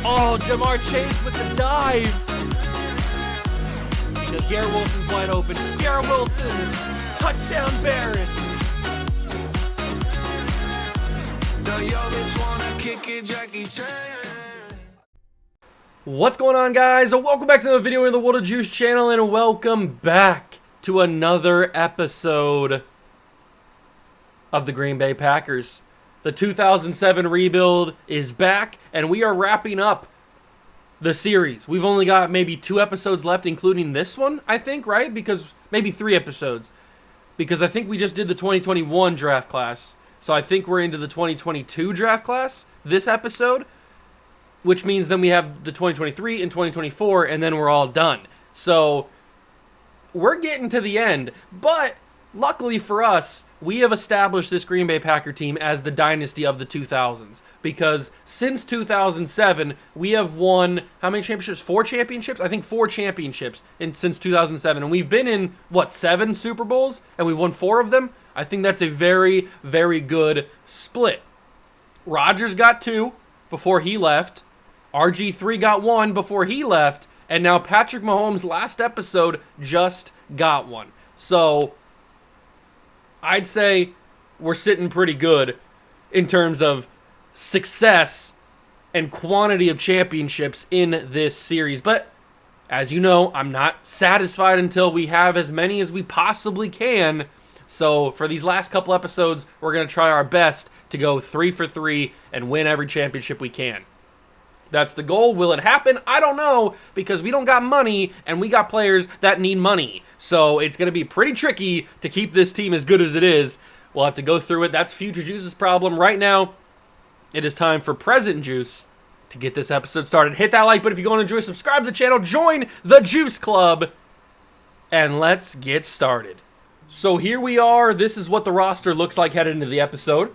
Oh, Jamar Chase with the dive. Because Garrett Wilson's wide open. Garrett Wilson, touchdown Bears. What's going on, guys? Welcome back to another video in the World of Juice channel, and welcome back to another episode of the Green Bay Packers. The 2007 rebuild is back, and we are wrapping up the series. We've only got maybe 2 episodes left, including this one, I think, right? Because maybe 3 episodes. Because I think we just did the 2021 draft class. So I think we're into the 2022 draft class this episode, which means then we have the 2023 and 2024, and then we're all done. So we're getting to the end, but luckily for us, we have established this Green Bay Packer team as the dynasty of the 2000s, because since 2007, we have won, how many championships? 4 championships? I think 4 championships since 2007, and we've been in, 7 Super Bowls, and we won 4 of them? I think that's a very, very good split. Rodgers got 2 before he left, RG3 got 1 before he left, and now Patrick Mahomes last episode just got 1. So I'd say we're sitting pretty good in terms of success and quantity of championships in this series. But as you know, I'm not satisfied until we have as many as we possibly can. So for these last couple episodes, we're going to try our best to go 3 for 3 and win every championship we can. That's the goal. Will it happen? I don't know, because we don't got money and we got players that need money. So it's going to be pretty tricky to keep this team as good as it is. We'll have to go through it. That's Future Juice's problem. Right now, it is time for Present Juice to get this episode started. Hit that like button if you want to enjoy. Subscribe to the channel. Join the Juice Club. And let's get started. So here we are. This is what the roster looks like headed into the episode.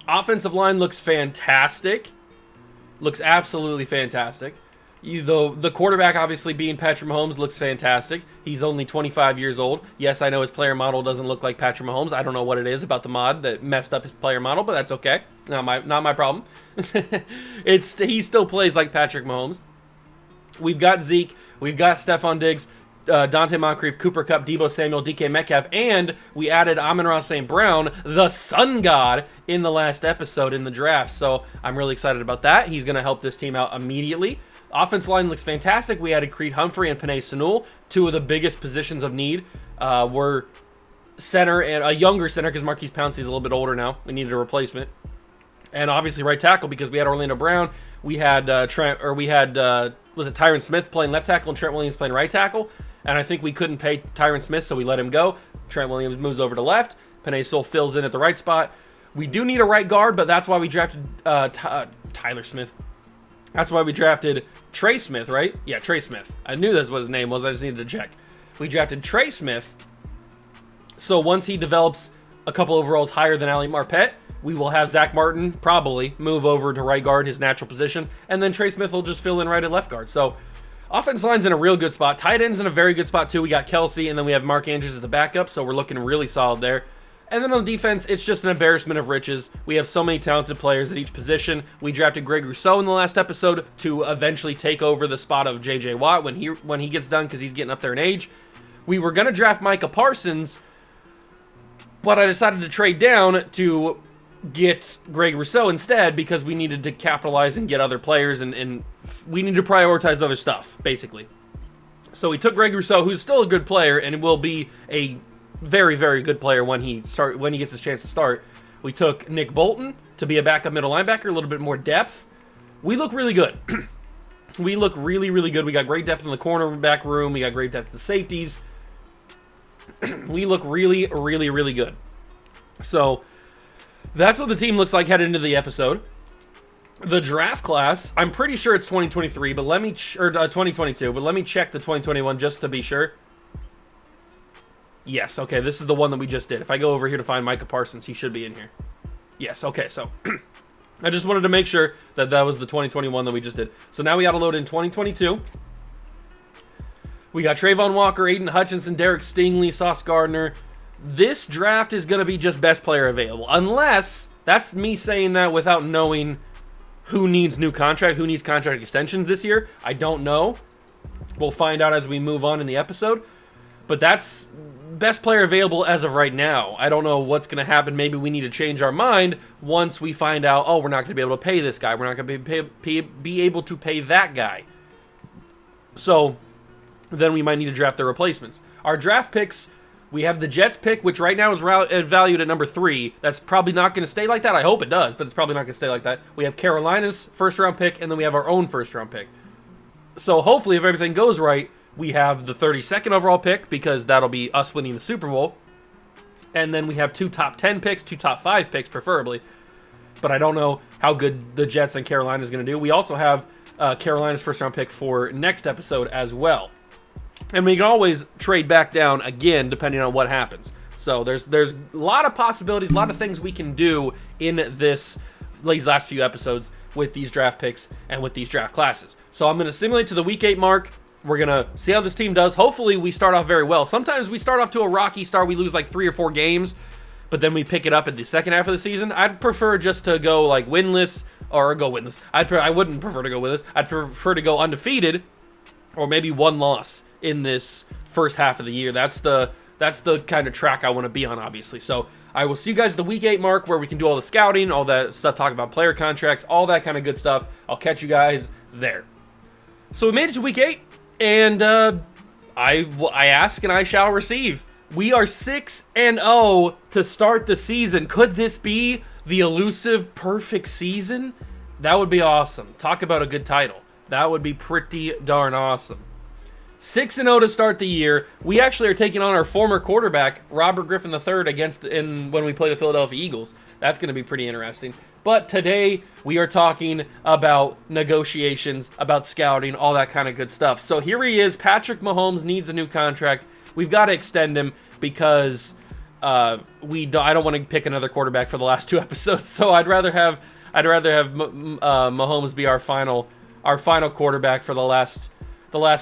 Offensive line looks fantastic. Looks absolutely fantastic. The quarterback, obviously being Patrick Mahomes, looks fantastic. He's only 25 years old. Yes, I know his player model doesn't look like Patrick Mahomes. I don't know what it is about the mod that messed up his player model, but that's okay. Not my problem. He still plays like Patrick Mahomes. We've got Zeke. We've got Stephon Diggs, Dante Moncrief, Cooper Kupp, Deebo Samuel, DK Metcalf, and we added Amon-Ra St. Brown, the Sun God, in the last episode in the draft. So I'm really excited about that. He's going to help this team out immediately. Offensive line looks fantastic. We added Creed Humphrey and Penei Sewell, 2 of the biggest positions of need. Were center and a younger center, because Marquise Pouncey's a little bit older now. We needed a replacement. And obviously right tackle, because we had Orlando Brown. We had was it Tyron Smith playing left tackle and Trent Williams playing right tackle. And I think we couldn't pay Tyron Smith, so we let him go. Trent Williams moves over to left. Penei Sewell fills in at the right spot. We do need a right guard, but that's why we drafted Tyler Smith. That's why we drafted Trey Smith, right? Yeah, Trey Smith. I knew that's what his name was. I just needed to check. We drafted Trey Smith. So once he develops a couple overalls higher than Ali Marpet, we will have Zach Martin probably move over to right guard, his natural position. And then Trey Smith will just fill in right at left guard. So offense line's in a real good spot. Tight end's in a very good spot too. We got Kelsey, and then we have Mark Andrews as the backup, so we're looking really solid there. And then on defense, it's just an embarrassment of riches. We have so many talented players at each position. We drafted Greg Rousseau in the last episode to eventually take over the spot of J.J. Watt when he gets done, because he's getting up there in age. We were going to draft Micah Parsons, but I decided to trade down to get Greg Rousseau instead, because we needed to capitalize and get other players, and we need to prioritize other stuff, basically. So we took Greg Rousseau, who's still a good player and will be a very, very good player when he gets his chance to start. We took Nick Bolton to be a backup middle linebacker, a little bit more depth. We look really good. We look really, really good. We got great depth in the cornerback room. We got great depth at the safeties. We look really, really, really good. So that's what the team looks like headed into the episode. The draft class, I'm pretty sure it's 2023, but let me 2022, but let me check the 2021 just to be sure. Yes, okay, this is the one that we just did. If I go over here to find Micah Parsons, he should be in here. Yes, okay, so I just wanted to make sure that that was the 2021 that we just did. So now we got to load in 2022. We got Trayvon Walker, Aiden Hutchinson, Derek Stingley, Sauce Gardner. This draft is going to be just best player available, unless That's me saying that without knowing who needs new contract, who needs contract extensions this year. I don't know. We'll find out as we move on in the episode. But that's best player available as of right now. I don't know what's going to happen. Maybe we need to change our mind once we find out, oh, we're not going to be able to pay this guy. We're not going to be able to pay that guy. So then we might need to draft the replacements. Our draft picks, we have the Jets pick, which right now is valued at number 3. That's probably not going to stay like that. I hope it does, but it's probably not going to stay like that. We have Carolina's first-round pick, and then we have our own first-round pick. So hopefully, if everything goes right, we have the 32nd overall pick, because that'll be us winning the Super Bowl. And then we have 2 top 10 picks, 2 top 5 picks, preferably. But I don't know how good the Jets and Carolina is going to do. We also have Carolina's first-round pick for next episode as well. And we can always trade back down again, depending on what happens. So there's a lot of possibilities, a lot of things we can do in these last few episodes with these draft picks and with these draft classes. So I'm going to simulate to the Week 8 mark. We're going to see how this team does. Hopefully, we start off very well. Sometimes we start off to a rocky start. We lose like 3 or 4 games, but then we pick it up in the second half of the season. I'd prefer just to go like winless or go winless. I wouldn't prefer to go winless. I'd prefer to go undefeated or maybe 1 loss in this first half of the year. That's the kind of track I want to be on, obviously. So I will see you guys at the Week 8 mark where we can do all the scouting, all that stuff, talk about player contracts, all that kind of good stuff. I'll catch you guys there. So we made it to Week 8. And I ask and I shall receive. We are 6-0 to start the season. Could this be the elusive perfect season? That would be awesome. Talk about a good title. That would be pretty darn awesome. 6-0 to start the year. We actually are taking on our former quarterback, Robert Griffin III, when we play the Philadelphia Eagles. That's going to be pretty interesting. But today, we are talking about negotiations, about scouting, all that kind of good stuff. So here he is. Patrick Mahomes needs a new contract. We've got to extend him because I don't want to pick another quarterback for the last 2 episodes. So I'd rather have Mahomes be our final quarterback for the last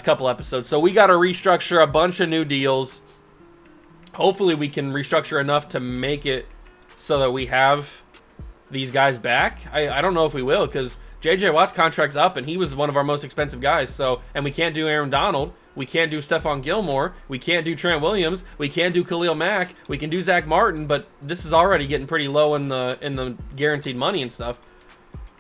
couple episodes. So we got to restructure a bunch of new deals. Hopefully we can restructure enough to make it so that we have these guys back. I don't know if we will, because J.J. Watt's contract's up, and he was one of our most expensive guys. So, and we can't do Aaron Donald. We can't do Stephon Gilmore. We can't do Trent Williams. We can't do Khalil Mack. We can do Zach Martin, but this is already getting pretty low in the guaranteed money and stuff.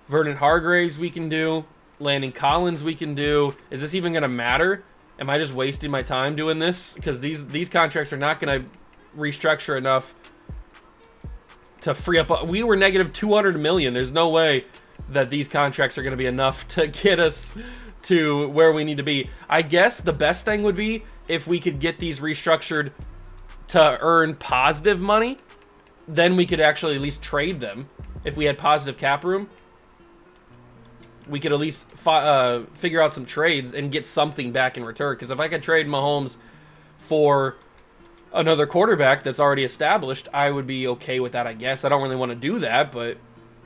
Vernon Hargraves we can do. Landon Collins we can do. Is this even going to matter? Am I just wasting my time doing this? Because these contracts are not going to restructure enough to free up. We were negative $200 million. There's no way that these contracts are going to be enough to get us to where we need to be. I guess the best thing would be if we could get these restructured to earn positive money. Then we could actually at least trade them. If we had positive cap room, we could at least figure out some trades and get something back in return. Because if I could trade Mahomes for another quarterback that's already established, I would be okay with that, I guess. I don't really want to do that, but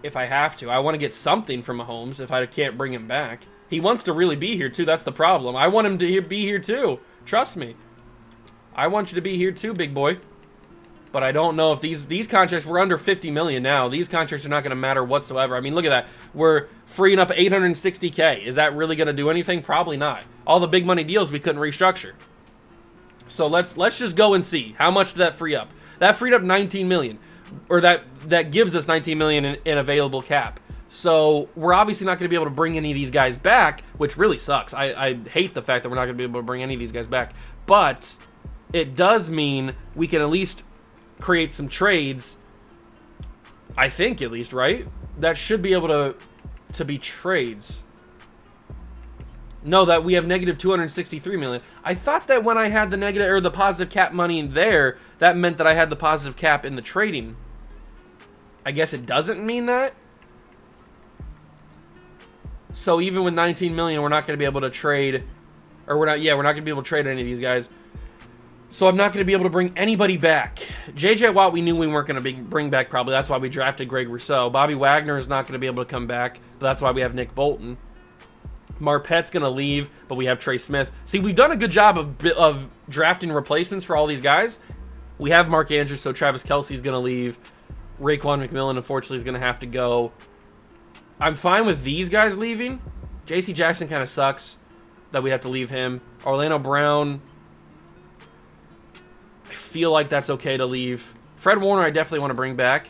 if I have to, I want to get something from Mahomes if I can't bring him back. He wants to really be here, too. That's the problem. I want him to be here, too. Trust me. I want you to be here, too, big boy. But I don't know if these contracts, we're under $50 million now. These contracts are not going to matter whatsoever. I mean, look at that. We're freeing up $860K. Is that really going to do anything? Probably not. All the big money deals we couldn't restructure. So let's just go and see. How much did that free up? That freed up $19 million. Or that gives us $19 million in available cap. So we're obviously not going to be able to bring any of these guys back, which really sucks. I hate the fact that we're not going to be able to bring any of these guys back. But it does mean we can at least create some trades. I think at least, right? That should be able to be trades. No, that we have negative $263 million. I thought that when I had the negative or the positive cap money in there, that meant that I had the positive cap in the trading. I guess it doesn't mean that. So even with $19 million, we're not going to be able to trade, or we're not going to be able to trade any of these guys. So I'm not going to be able to bring anybody back. J.J. Watt, we knew we weren't going to bring back probably. That's why we drafted Greg Rousseau. Bobby Wagner is not going to be able to come back. But that's why we have Nick Bolton. Marpet's going to leave, but we have Trey Smith. See, we've done a good job of drafting replacements for all these guys. We have Mark Andrews, so Travis Kelce's going to leave. Raekwon McMillan, unfortunately, is going to have to go. I'm fine with these guys leaving. J.C. Jackson kind of sucks that we have to leave him. Orlando Brown, I feel like that's okay to leave. Fred Warner, I definitely want to bring back,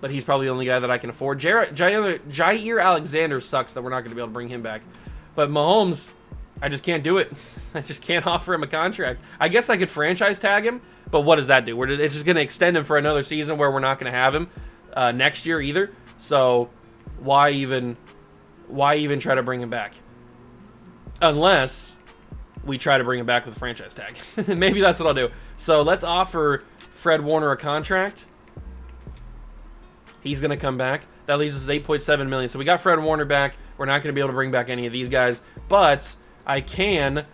but he's probably the only guy that I can afford. Jair Alexander sucks that we're not going to be able to bring him back. But Mahomes, I just can't do it. I just can't offer him a contract. I guess I could franchise tag him, but what does that do? It's just going to extend him for another season where we're not going to have him next year either. So why even try to bring him back? Unless we try to bring him back with a franchise tag. Maybe that's what I'll do. So let's offer Fred Warner a contract. He's going to come back. That leaves us $8.7 million. So we got Fred Warner back. We're not going to be able to bring back any of these guys. But I can,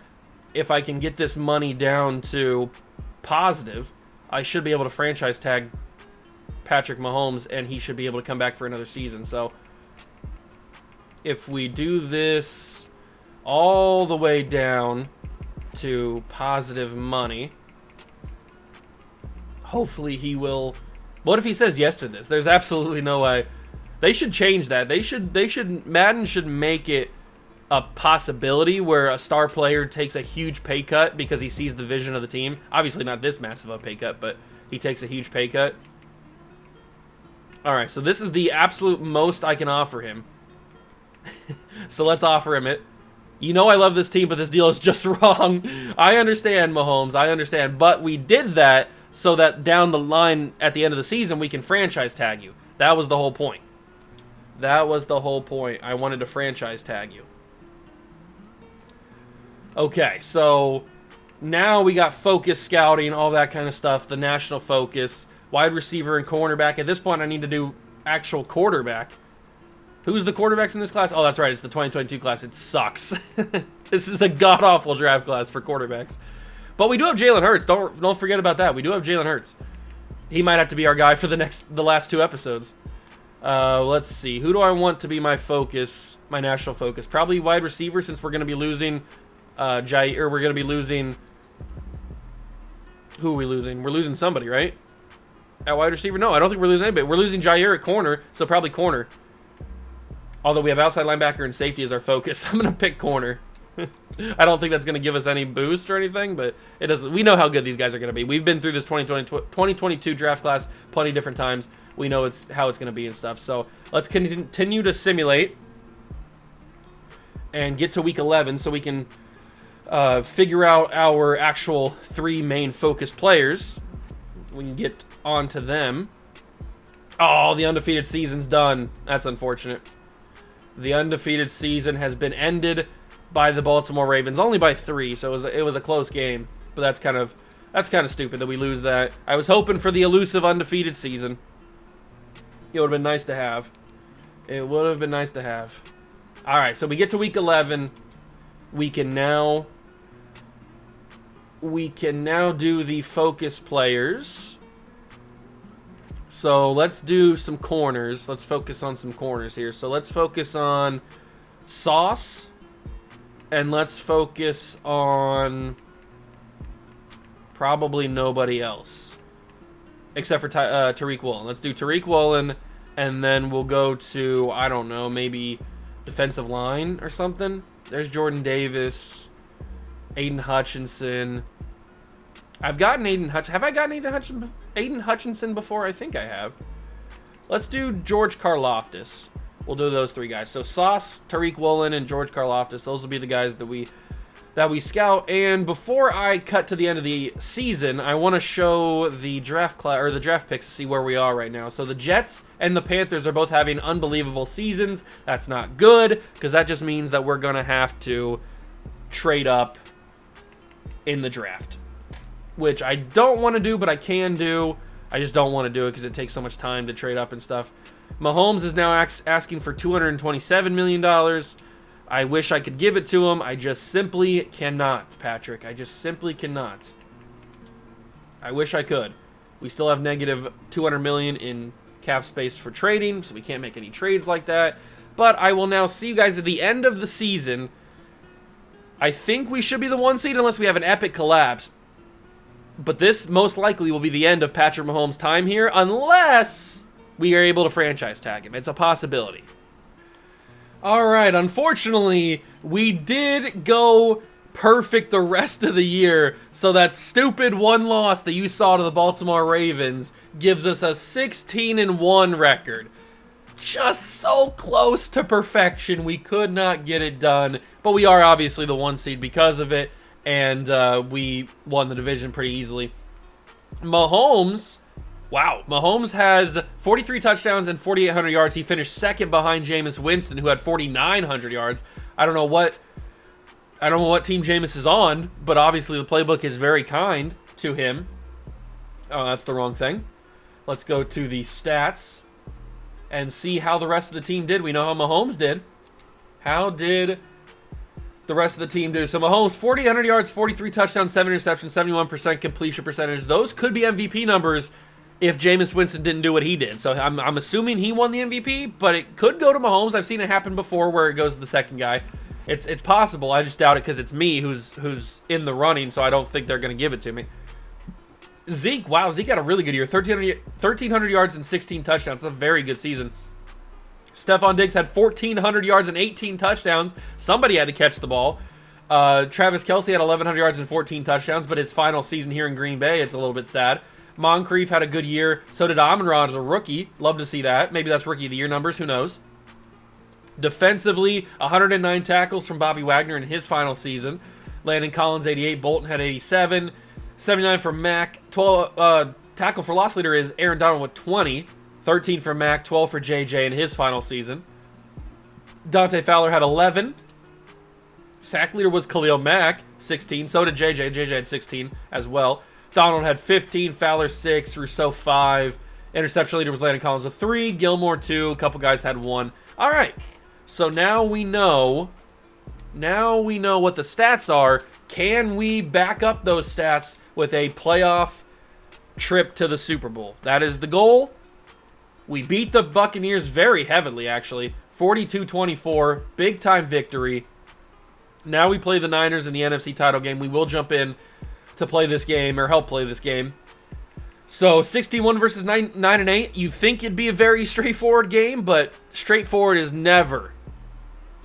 if I can get this money down to positive, I should be able to franchise tag Patrick Mahomes, and he should be able to come back for another season. So if we do this all the way down to positive money, hopefully he will. What if he says yes to this? There's absolutely no way. They should change that. Madden should make it a possibility where a star player takes a huge pay cut because he sees the vision of the team. Obviously not this massive of a pay cut, but he takes a huge pay cut. All right, so this is the absolute most I can offer him. So let's offer him it. You know I love this team, but this deal is just wrong. I understand, Mahomes. I understand. But we did that so that down the line at the end of the season, we can franchise tag you. That was the whole point. That was the whole point. I wanted to franchise tag you. Okay, so now we got focus scouting, all that kind of stuff, the national focus, wide receiver and cornerback. At this point, I need to do actual quarterback. Who's the quarterbacks in this class? Oh, that's right. It's the 2022 class. It sucks. This is a god-awful draft class for quarterbacks. But we do have Jalen Hurts. Don't forget about that. We do have Jalen Hurts. He might have to be our guy for the last two episodes. Let's see. Who do I want to be my focus, my national focus? Probably wide receiver, since we're going to be losing Jair. We're going to be losing. Who are we losing? We're losing somebody, right? At wide receiver? No, I don't think we're losing anybody. We're losing Jair at corner, so probably corner. Although we have outside linebacker and safety as our focus, I'm going to pick corner. I don't think that's going to give us any boost or anything, but it doesn't. We know how good these guys are going to be. We've been through this 2022 draft class plenty of different times. We know how it's going to be and stuff. So let's continue to simulate and get to week 11 so we can figure out our actual three main focus players. We can get on to them. Oh, the undefeated season's done. That's unfortunate. The undefeated season has been ended by the Baltimore Ravens, only by 3, so it was a close game. But that's kind of stupid that we lose that. I was hoping for the elusive undefeated season. It would have been nice to have. It would have been nice to have. All right, so we get to week 11. We can now do the focus players. So let's do some corners. Let's focus on some corners here. So let's focus on Sauce. And let's focus on probably nobody else. Except for Tariq Woolen. Let's do Tariq Woolen. And then we'll go to, I don't know, maybe defensive line or something. There's Jordan Davis. Aiden Hutchinson. I've gotten Aiden Hutchinson. Have I gotten Aiden Hutchinson before? I think I have. Let's do George Karlaftis. We'll do those 3 guys. So Sauce, Tariq Woolen, and George Karlaftis. Those will be the guys that we scout. And before I cut to the end of the season, I want to show the draft picks to see where we are right now. So the Jets and the Panthers are both having unbelievable seasons. That's not good, because that just means that we're going to have to trade up in the draft, which I don't want to do, but I can do. I just don't want to do it because it takes so much time to trade up and stuff. Mahomes is now asking for $227 million. I wish I could give it to him. I just simply cannot, Patrick. I just simply cannot. I wish I could. We still have negative $200 million in cap space for trading, so we can't make any trades like that. But I will now see you guys at the end of the season. I think we should be the 1 seed unless we have an epic collapse. But this most likely will be the end of Patrick Mahomes' time here unless we are able to franchise tag him. It's a possibility. All right, unfortunately, we did go perfect the rest of the year, so that stupid one loss that you saw to the Baltimore Ravens gives us a 16-1 record. Just so close to perfection, we could not get it done, but we are obviously the 1 seed because of it, and we won the division pretty easily. Mahomes has 43 touchdowns and 4,800 yards. He finished second behind Jameis Winston, who had 4,900 yards. I don't know what team Jameis is on, but obviously the playbook is very kind to him. Oh, that's the wrong thing. Let's go to the stats and see how the rest of the team did. We know how Mahomes did. How did the rest of the team do? So Mahomes, 4,800 yards, 43 touchdowns, 7 interceptions, 71% completion percentage. Those could be MVP numbers if Jameis Winston didn't do what he did. So I'm assuming he won the MVP, but it could go to Mahomes. I've seen it happen before where it goes to the second guy. It's possible. I just doubt it because it's me who's in the running, so I don't think they're going to give it to me. Zeke had a really good year. 1,300 yards and 16 touchdowns. That's a very good season. Stephon Diggs had 1,400 yards and 18 touchdowns. Somebody had to catch the ball. Travis Kelce had 1,100 yards and 14 touchdowns, but his final season here in Green Bay, it's a little bit sad. Moncrief had a good year. So did Amon-Ra as a rookie. Love to see that. Maybe that's rookie of the year numbers. Who knows? Defensively, 109 tackles from Bobby Wagner in his final season. Landon Collins, 88. Bolton had 87. 79 for Mack. 12 tackle for loss leader is Aaron Donald with 20. 13 for Mack. 12 for JJ in his final season. Dante Fowler had 11. Sack leader was Khalil Mack, 16. So did JJ. JJ had 16 as well. Donald had 15, Fowler 6, Rousseau 5. Interception leader was Landon Collins with 3, Gilmore 2, a couple guys had 1. All right, so now we know what the stats are. Can we back up those stats with a playoff trip to the Super Bowl? That is the goal. We beat the Buccaneers very heavily, actually. 42-24, big-time victory. Now we play the Niners in the NFC title game. We will jump in to play this game, or help play this game. So 16-1 versus 9-8. You think it'd be a very straightforward game, but straightforward is never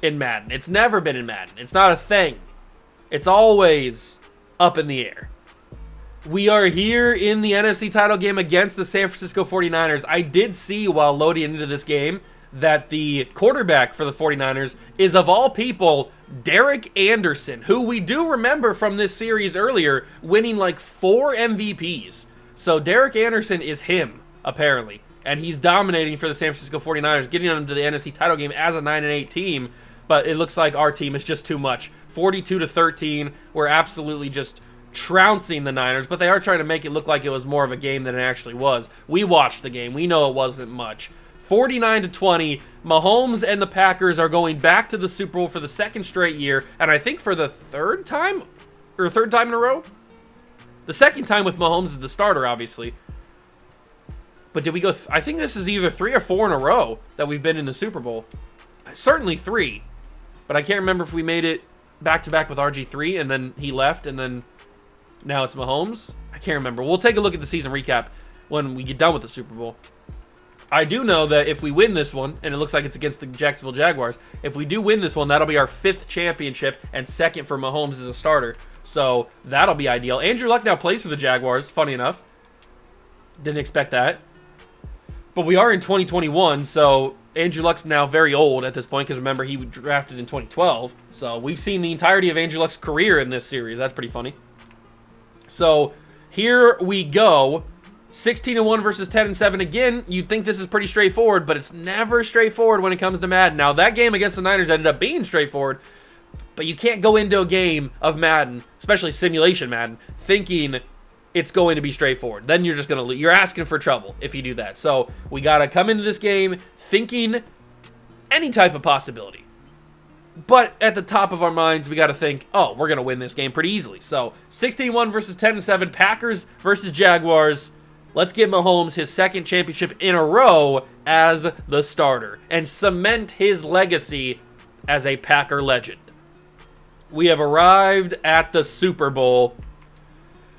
in Madden. It's never been in Madden. It's not a thing. It's always up in the air. We are here in the NFC title game against the San Francisco 49ers. I did see while loading into this game that the quarterback for the 49ers is, of all people, Derek Anderson, who we do remember from this series earlier, winning like 4 MVPs. So Derek Anderson is him, apparently. And he's dominating for the San Francisco 49ers, getting them to the NFC title game as a 9-8 team. But it looks like our team is just too much. 42-13. We're absolutely just trouncing the Niners, but they are trying to make it look like it was more of a game than it actually was. We watched the game. We know it wasn't much. 49-20, Mahomes and the Packers are going back to the Super Bowl for the second straight year, and I think for the third time in a row? The second time with Mahomes as the starter, obviously. But did we go... I think this is either 3 or 4 in a row that we've been in the Super Bowl. Certainly 3, but I can't remember if we made it back-to-back with RG3, and then he left, and then now it's Mahomes. I can't remember. We'll take a look at the season recap when we get done with the Super Bowl. I do know that if we win this one, and it looks like it's against the Jacksonville Jaguars, if we do win this one, that'll be our 5th championship and 2nd for Mahomes as a starter. So that'll be ideal. Andrew Luck now plays for the Jaguars, funny enough. Didn't expect that. But we are in 2021, so Andrew Luck's now very old at this point, because remember, he was drafted in 2012. So we've seen the entirety of Andrew Luck's career in this series. That's pretty funny. So here we go. 16-1 versus 10-7. Again, you'd think this is pretty straightforward, but it's never straightforward when it comes to Madden. Now, that game against the Niners ended up being straightforward, but you can't go into a game of Madden, especially simulation Madden, thinking it's going to be straightforward. Then you're just going to you're asking for trouble if you do that. So we got to come into this game thinking any type of possibility. But at the top of our minds, we got to think, oh, we're going to win this game pretty easily. So 16-1 versus 10-7, Packers versus Jaguars. Let's give Mahomes his 2nd championship in a row as the starter and cement his legacy as a Packer legend. We have arrived at the Super Bowl.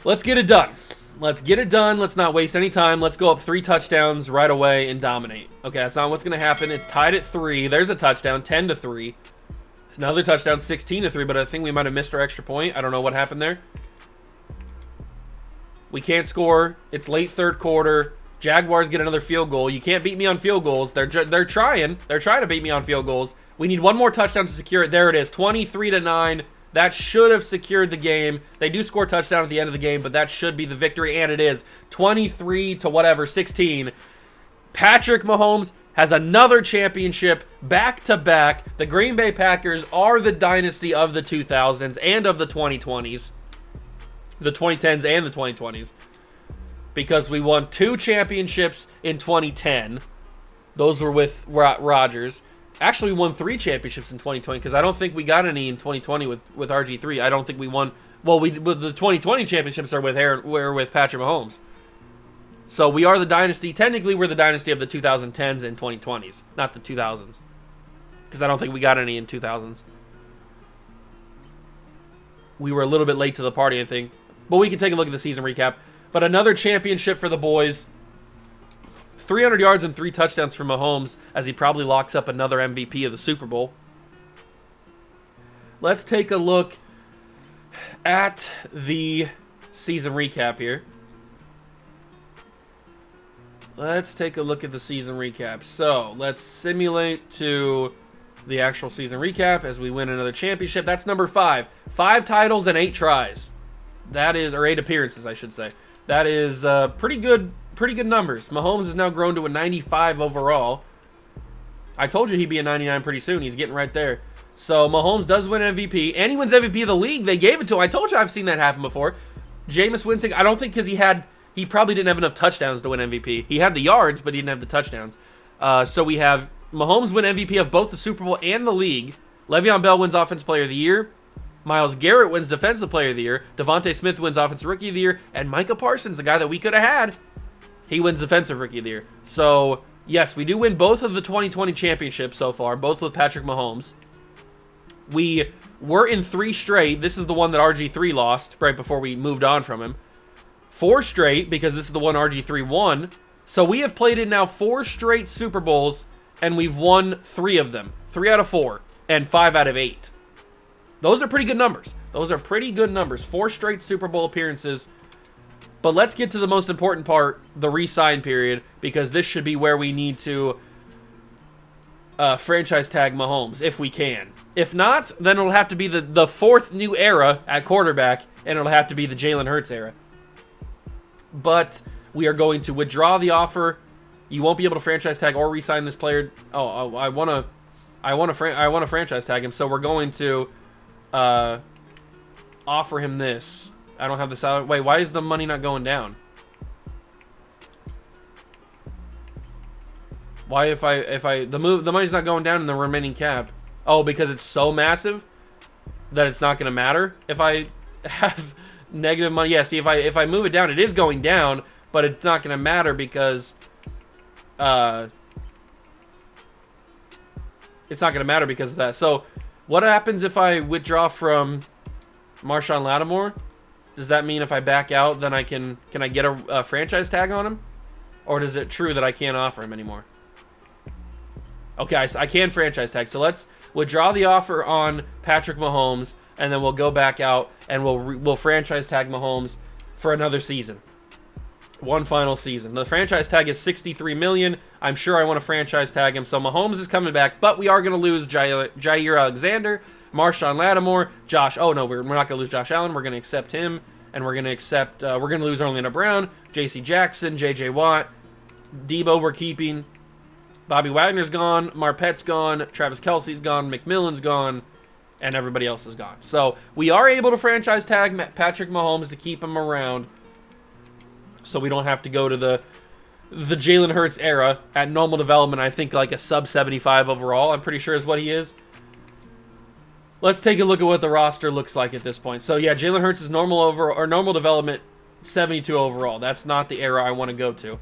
Let's get it done. Let's get it done. Let's not waste any time. Let's go up 3 touchdowns right away and dominate. Okay, that's not what's going to happen. It's tied at 3. There's a touchdown, 10-3. Another touchdown, 16-3, but I think we might have missed our extra point. I don't know what happened there. We can't score. It's late third quarter. Jaguars get another field goal. You can't beat me on field goals. They're trying. They're trying to beat me on field goals. We need one more touchdown to secure it. There it is, 23-9. That should have secured the game. They do score a touchdown at the end of the game, but that should be the victory, and it is 23-16. Patrick Mahomes has another championship back-to-back. The Green Bay Packers are the dynasty of the 2000s and of the 2020s. The 2010s and the 2020s. Because we won 2 championships in 2010. Those were with Rodgers. Actually, we won 3 championships in 2020 because I don't think we got any in 2020 with RG3. I don't think we won. Well, the 2020 championships are with Patrick Mahomes. So we are the dynasty. Technically, we're the dynasty of the 2010s and 2020s, not the 2000s. Because I don't think we got any in 2000s. We were a little bit late to the party, I think. But we can take a look at the season recap. But another championship for the boys. 300 yards and 3 touchdowns for Mahomes as he probably locks up another MVP of the Super Bowl. Let's take a look at the season recap here. Let's take a look at the season recap. So, let's simulate to the actual season recap as we win another championship. That's number 5. 5 titles and 8 tries. That is, or 8 appearances, I should say. That is pretty good numbers. Mahomes has now grown to a 95 overall. I told you he'd be a 99 pretty soon. He's getting right there. So Mahomes does win MVP, and he wins MVP of the league. They gave it to him. I told you I've seen that happen before. Jameis Winston, I don't think because he probably didn't have enough touchdowns to win MVP. He had the yards, but he didn't have the touchdowns. So we have Mahomes win MVP of both the Super Bowl and the league. Le'Veon Bell wins Offensive Player of the Year. Myles Garrett wins Defensive Player of the Year. Devontae Smith wins Offensive Rookie of the Year. And Micah Parsons, the guy that we could have had, he wins Defensive Rookie of the Year. So, yes, we do win both of the 2020 championships so far, both with Patrick Mahomes. We were in 3 straight. This is the one that RG3 lost right before we moved on from him. 4 straight, because this is the one RG3 won. So we have played in now 4 straight Super Bowls, and we've won 3 of them. 3 out of 4, and 5 out of 8. Those are pretty good numbers. 4 straight Super Bowl appearances. But let's get to the most important part, the re-sign period, because this should be where we need to franchise tag Mahomes, if we can. If not, then it'll have to be the 4th new era at quarterback, and it'll have to be the Jalen Hurts era. But we are going to withdraw the offer. You won't be able to franchise tag or re-sign this player. Oh, I want to franchise tag him, so we're going to offer him this. I don't have the salary. Wait, why is the money not going down? Why the money's not going down in the remaining cap? Oh, because it's so massive that it's not going to matter if I have negative money. Yeah, see, if I move it down, it is going down, but it's not going to matter because it's not going to matter because of that. So, what happens if I withdraw from Marshawn Lattimore? Does that mean if I back out, then can I get a franchise tag on him? Or is it true that I can't offer him anymore? Okay, I can franchise tag. So let's withdraw the offer on Patrick Mahomes, and then we'll go back out and we'll franchise tag Mahomes for another season. One final season. The franchise tag is $63 million. I'm sure I want to franchise tag him. So Mahomes is coming back, but we are going to lose Jair Alexander, Marshawn Lattimore, Josh. Oh no, we're not going to lose Josh Allen. We're going to accept him, and we're going to accept. We're going to lose Orlando Brown, J.C. Jackson, J.J. Watt, Debo. We're keeping. Bobby Wagner's gone. Marpet's gone. Travis Kelce's gone. McMillan's gone, and everybody else is gone. So we are able to franchise tag Patrick Mahomes to keep him around, so we don't have to go to the Jalen Hurts era at normal development. I think like a sub 75 overall. I'm pretty sure is what he is. Let's take a look at what the roster looks like at this point. So yeah, Jalen Hurts is normal development 72 overall. That's not the era I want to go to.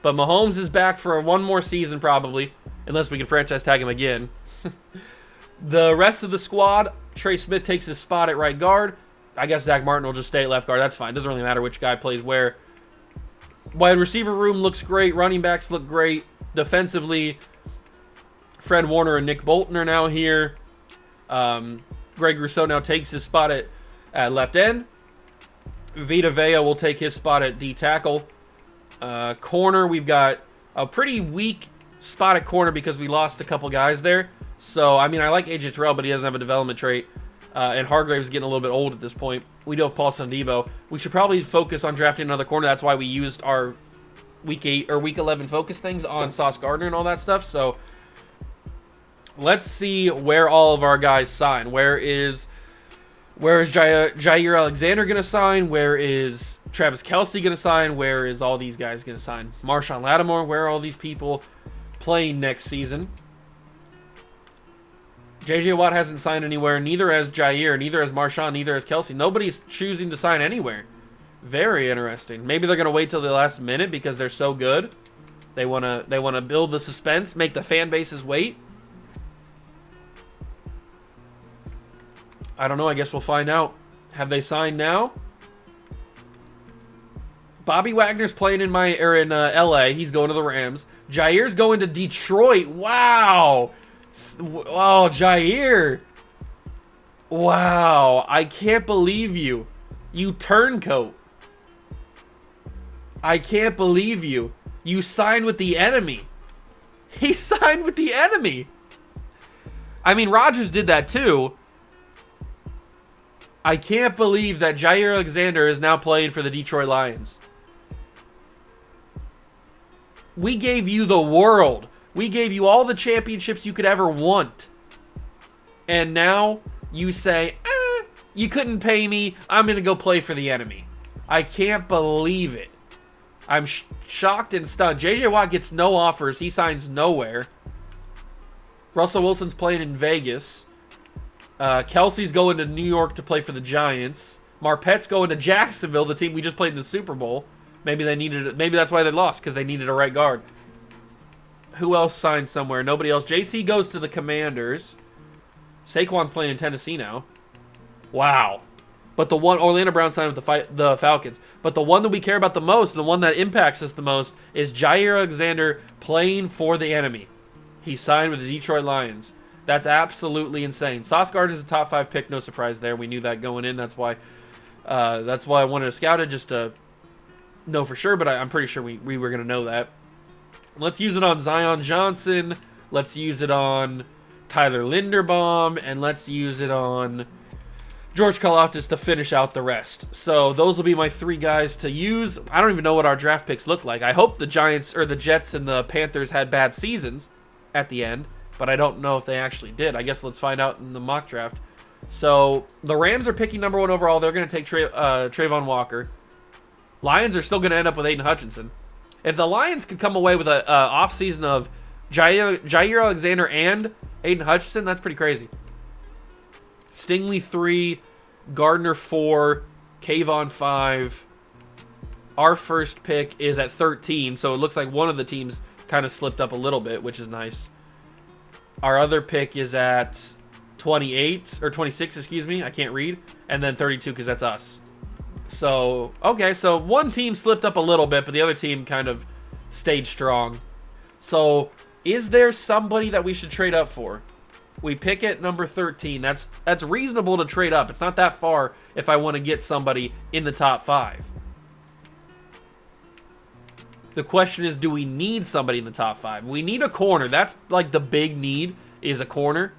But Mahomes is back for one more season probably, unless we can franchise tag him again. The rest of the squad, Trey Smith takes his spot at right guard. I guess Zach Martin will just stay at left guard. That's fine. Doesn't really matter which guy plays where. Wide receiver room looks great. Running backs look great. Defensively, Fred Warner and Nick Bolton are now here. Greg Rousseau now takes his spot at left end. Vita Vea will take his spot at D tackle. Corner, we've got a pretty weak spot at corner because we lost a couple guys there. So, I mean, I like AJ Terrell, but he doesn't have a development trait. And Hargrave's getting a little bit old at this point. We do have Paulson Debo. We should probably focus on drafting another corner. That's why we used our week 8 or week 11 focus things on Sauce Gardner and all that stuff. So let's see where all of our guys sign. Where is Jair Alexander going to sign? Where is Travis Kelce going to sign? Where is all these guys going to sign? Marshawn Lattimore, where are all these people playing next season? J.J. Watt hasn't signed anywhere. Neither has Jair. Neither has Marshawn. Neither has Kelce. Nobody's choosing to sign anywhere. Very interesting. Maybe they're going to wait till the last minute because they're so good. They want to build the suspense, make the fan bases wait. I don't know. I guess we'll find out. Have they signed now? Bobby Wagner's playing in LA. He's going to the Rams. Jair's going to Detroit. Wow. Oh, Jair. Wow. I can't believe you. You turncoat. I can't believe you. You signed with the enemy. He signed with the enemy. I mean, Rodgers did that too. I can't believe that Jair Alexander is now playing for the Detroit Lions. We gave you the world. We gave you all the championships you could ever want. And now you say, you couldn't pay me. I'm going to go play for the enemy. I can't believe it. I'm shocked and stunned. J.J. Watt gets no offers. He signs nowhere. Russell Wilson's playing in Vegas. Kelsey's going to New York to play for the Giants. Marpet's going to Jacksonville, the team we just played in the Super Bowl. Maybe that's why they lost, because they needed a right guard. Who else signed somewhere? Nobody else. JC goes to the Commanders. Saquon's playing in Tennessee now. Wow. But the one, Orlando Brown signed with the Falcons. But the one that we care about the most, the one that impacts us the most, is Jair Alexander playing for the enemy. He signed with the Detroit Lions. That's absolutely insane. Sauce Gardner is a top 5 pick. No surprise there. We knew that going in. That's why I wanted to scout it, just to know for sure. But I'm pretty sure we were going to know that. Let's use it on Zion Johnson. Let's use it on Tyler Linderbaum. And let's use it on George Karlaftis to finish out the rest. So those will be my 3 guys to use. I don't even know what our draft picks look like. I hope the Giants or the Jets and the Panthers had bad seasons at the end, but I don't know if they actually did. I guess let's find out in the mock draft. So the Rams are picking number 1 overall. They're going to take Trayvon Walker. Lions are still going to end up with Aiden Hutchinson. If the Lions could come away with an offseason of Jair Alexander and Aiden Hutchinson, that's pretty crazy. Stingley 3, Gardner 4, Kayvon 5. Our first pick is at 13, so it looks like one of the teams kind of slipped up a little bit, which is nice. Our other pick is at 28, or 26, excuse me. I can't read. And then 32, because that's us. So, okay, so one team slipped up a little bit, but the other team kind of stayed strong. So, is there somebody that we should trade up for? We pick at number 13. That's reasonable to trade up. It's not that far if I want to get somebody in the top 5. The question is, do we need somebody in the top 5? We need a corner. That's like the big need, is a corner.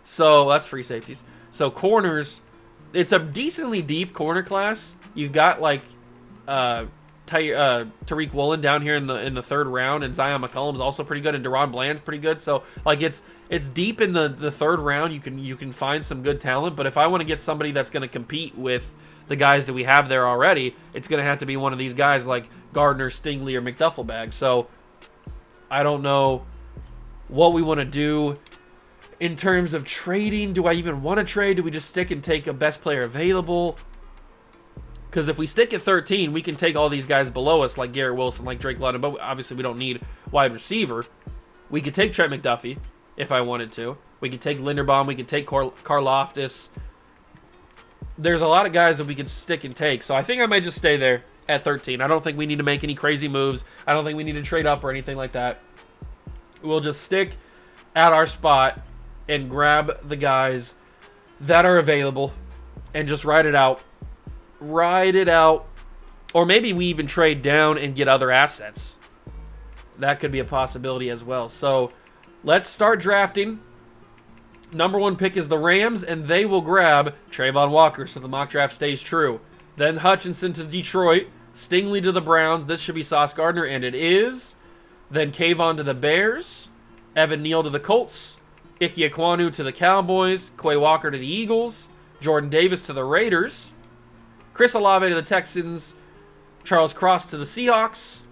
So that's free safeties. So corners, it's a decently deep corner class. You've got like Tariq Woolen down here in the 3rd round, and Zion McCollum's also pretty good, and Deron Bland's pretty good. So like it's deep in the 3rd round. You can find some good talent, but if I want to get somebody that's going to compete with the guys that we have there already, it's going to have to be one of these guys like Gardner, Stingley, or McDuffleBag. So I don't know what we want to do in terms of trading. Do I even want to trade? Do we just stick and take a best player available? Because if we stick at 13, we can take all these guys below us, like Garrett Wilson, like Drake London, but obviously we don't need wide receiver. We could take Trent McDuffie if I wanted to. We could take Linderbaum. We could take Karlaftis. there's a lot of guys that we could stick and take. So I think I might just stay there at 13. I don't think we need to make any crazy moves. I don't think we need to trade up or anything like that. We'll just stick at our spot and grab the guys that are available and just ride it out. Ride it out. Or maybe we even trade down and get other assets. That could be a possibility as well. So let's start drafting. Number 1 pick is the Rams, and they will grab Trayvon Walker, so the mock draft stays true. Then Hutchinson to Detroit. Stingley to the Browns. This should be Sauce Gardner, and it is. Then Kayvon to the Bears. Evan Neal to the Colts. Ike Ekwonu to the Cowboys. Quay Walker to the Eagles. Jordan Davis to the Raiders. Chris Olave to the Texans. Charles Cross to the Seahawks.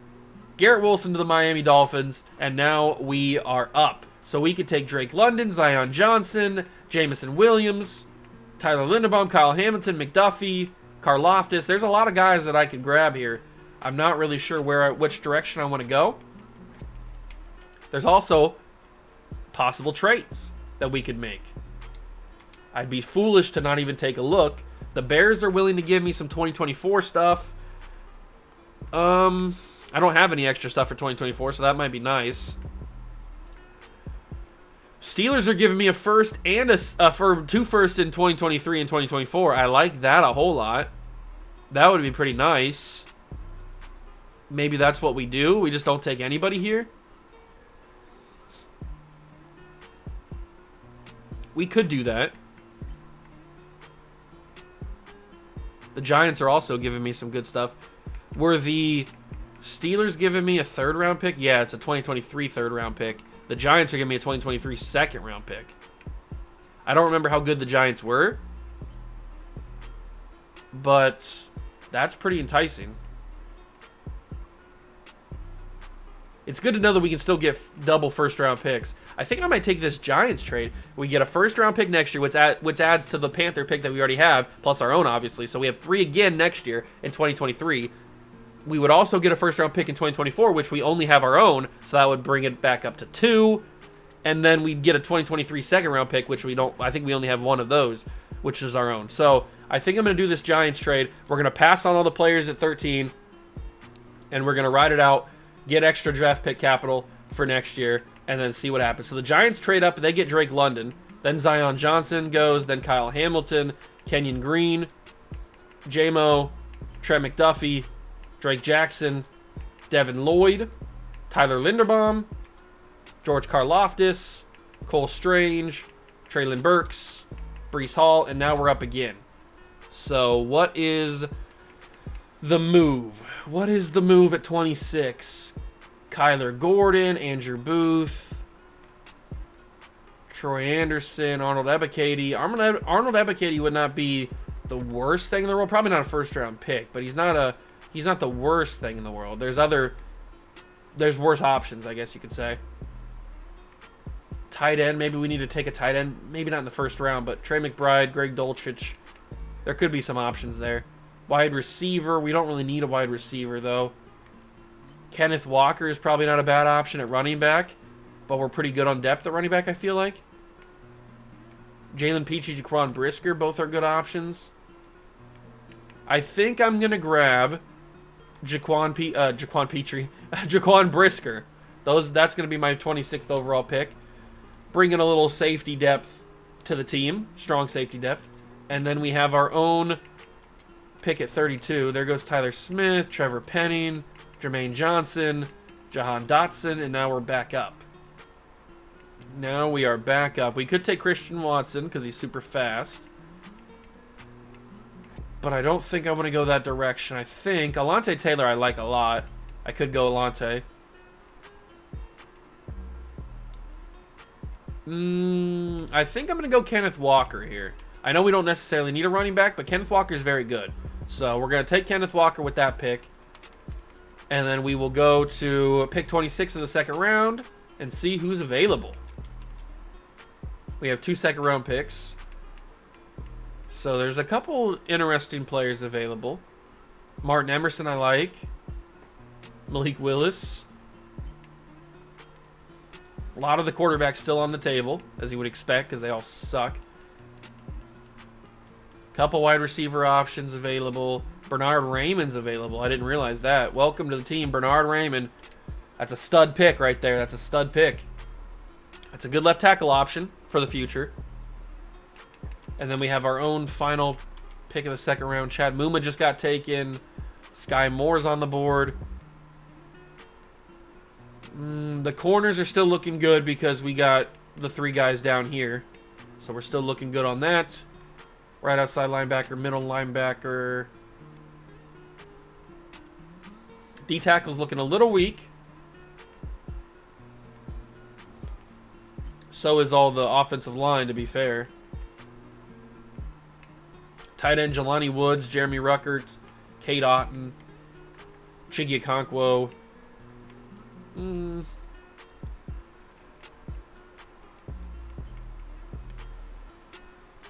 Garrett Wilson to the Miami Dolphins. And now we are up. So we could take Drake London, Zion Johnson, Jameson Williams, Tyler Linderbaum, Kyle Hamilton, McDuffie, Karlaftis. There's a lot of guys that I could grab here. I'm not really sure which direction I want to go. There's also possible trades that we could make. I'd be foolish to not even take a look. The Bears are willing to give me some 2024 stuff. I don't have any extra stuff for 2024, so that might be nice. Steelers are giving me a first and for 2 firsts in 2023 and 2024. I like that a whole lot. That would be pretty nice. Maybe that's what we do. We just don't take anybody here. We could do that. The Giants are also giving me some good stuff. Were the Steelers giving me a 3rd round pick? Yeah, it's a 2023 3rd round pick. The Giants are giving me a 2023 2nd round pick. I don't remember how good the Giants were, but that's pretty enticing. It's good to know that we can still get double 1st round picks. I think I might take this Giants trade. We get a 1st round pick next year, which adds to the Panther pick that we already have, plus our own, obviously. So we have 3 again next year in 2023. We would also get a 1st round pick in 2024, which we only have our own, so that would bring it back up to 2. And then we'd get a 2023 2nd round pick, which we don't. I think we only have 1 of those, which is our own. So I think I'm going to do this Giants trade. We're going to pass on all the players at 13, and we're going to ride it out, get extra draft pick capital for next year, and then see what happens. So the Giants trade up, they get Drake London. Then Zion Johnson goes, then Kyle Hamilton, Kenyon Green, J-Mo, Trent McDuffie, Drake Jackson, Devin Lloyd, Tyler Linderbaum, George Karlaftis, Cole Strange, Treylon Burks, Breece Hall, and now we're up again. So what is the move? What is the move at 26? Kyler Gordon, Andrew Booth, Troy Anderson, Arnold Ebiketie. Arnold Ebiketie would not be the worst thing in the world. Probably not a 1st round pick, but he's not the worst thing in the world. There's worse options, I guess you could say. Tight end, maybe we need to take a tight end. Maybe not in the 1st round, but Trey McBride, Greg Dulcich. There could be some options there. Wide receiver, we don't really need a wide receiver, though. Kenneth Walker is probably not a bad option at running back, but we're pretty good on depth at running back, I feel like. Jalen Petrie, Jaquan Brisker, both are good options. I think I'm going to grab Jaquan Brisker. That's going to be my 26th overall pick. Bringing a little safety depth to the team. Strong safety depth. And then we have our own pick at 32. There goes Tyler Smith, Trevor Penning, Jermaine Johnson, Jahan Dotson, and now we're back up. Now we are back up. We could take Christian Watson because he's super fast. But I don't think I want to go that direction. I think Alontae Taylor I like a lot. I could go Alontae. I think I'm going to go Kenneth Walker here. I know we don't necessarily need a running back, but Kenneth Walker is very good. So we're going to take Kenneth Walker with that pick. And then we will go to pick 26 of the 2nd round and see who's available. We have 2 2nd round picks. So there's a couple interesting players available. Martin Emerson I like. Malik Willis. A lot of the quarterbacks still on the table, as you would expect, because they all suck. Couple wide receiver options available. Bernard Raymond's available. I didn't realize that. Welcome to the team, Bernard Raymond. That's a stud pick right there. That's a stud pick. That's a good left tackle option for the future. And then we have our own final pick of the second round. Chad Muma just got taken. Sky Moore's on the board. The corners are still looking good because we got the 3 guys down here. So we're still looking good on that. Right outside linebacker, middle linebacker. D-tackle's looking a little weak. So is all the offensive line, to be fair. Tight end, Jelani Woods, Jeremy Ruckerts, Kate Otten, Chiggy Okonkwo.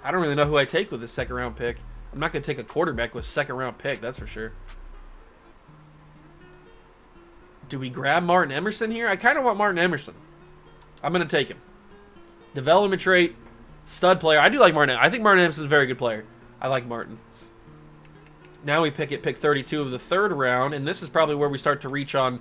I don't really know who I take with this second round pick. I'm not going to take a quarterback with second round pick, that's for sure. Do we grab Martin Emerson here? I kind of want Martin Emerson. I'm going to take him. Development trait, stud player. I do like Martin. I think Martin Emerson's a very good player. I like Martin. Now we pick 32 of the third round, and this is probably where we start to reach on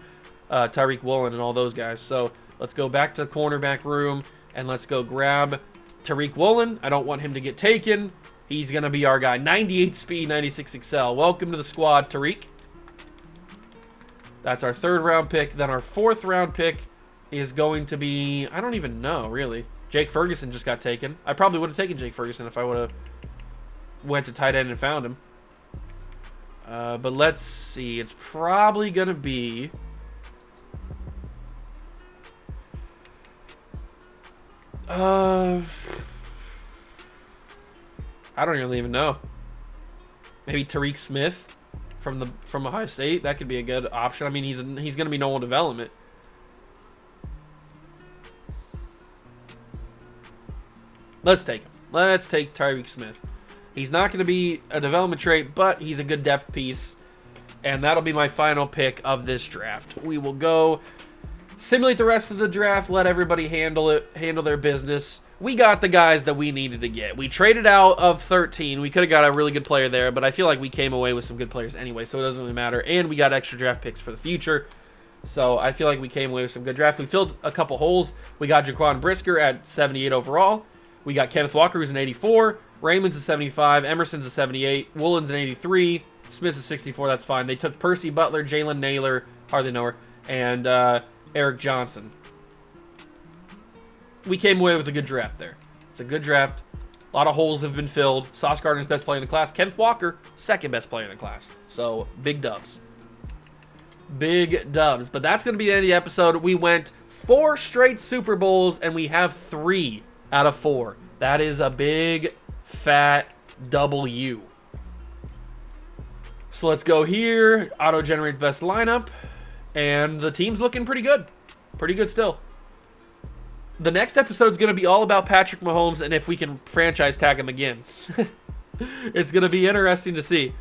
Tariq Woolen and all those guys. So let's go back to cornerback room, and let's go grab Tariq Woolen. I don't want him to get taken. He's going to be our guy. 98 speed, 96 excel. Welcome to the squad, Tariq. That's our third round pick. Then our fourth round pick is going to be, I don't even know, really. Jake Ferguson just got taken. I probably would have taken Jake Ferguson if I would have went to tight end and found him. But let's see. It's probably going to be... I don't really even know. Maybe Tariq Smith from Ohio State. That could be a good option. I mean, he's going to be normal development. Let's take him. Let's take Tariq Smith. He's not going to be a development trait, but he's a good depth piece. And that'll be my final pick of this draft. We will go simulate the rest of the draft, let everybody handle their business. We got the guys that we needed to get. We traded out of 13. We could have got a really good player there, but I feel like we came away with some good players anyway, so it doesn't really matter. And we got extra draft picks for the future. So I feel like we came away with some good draft. We filled a couple holes. We got Jaquan Brisker at 78 overall. We got Kenneth Walker, who's an 84. Raymond's a 75. Emerson's a 78. Woolen's an 83. Smith's a 64. That's fine. They took Percy Butler, Jalen Naylor, hardly know her, and Eric Johnson. We came away with a good draft there. It's a good draft. A lot of holes have been filled. Sauce Gardner's best player in the class. Kenneth Walker, second best player in the class. So, big dubs. Big dubs. But that's going to be the end of the episode. We went 4 straight Super Bowls, and we have 3 out of 4. That is a big, fat W. So let's go here. Auto-generate best lineup. And the team's looking pretty good. Pretty good still. The next episode is going to be all about Patrick Mahomes and if we can franchise tag him again. It's going to be interesting to see.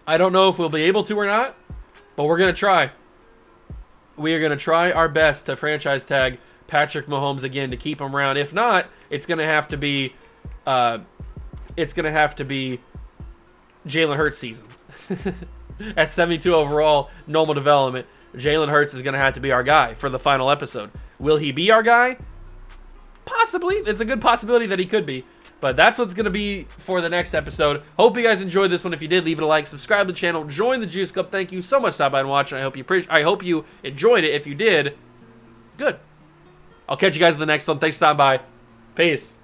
I don't know if we'll be able to or not, but we're going to try. We are going to try our best to franchise tag Patrick Mahomes again to keep him around. If not, it's going to have to be Jalen Hurts season. At 72 overall, normal development, Jalen Hurts is going to have to be our guy for the final episode. Will he be our guy? Possibly. It's a good possibility that he could be. But that's what's going to be for the next episode. Hope you guys enjoyed this one. If you did, leave it a like, subscribe to the channel, join the Juice Club. Thank you so much for stopping by and watching. I hope you enjoyed it. If you did, good. I'll catch you guys in the next one. Thanks for stopping by. Peace.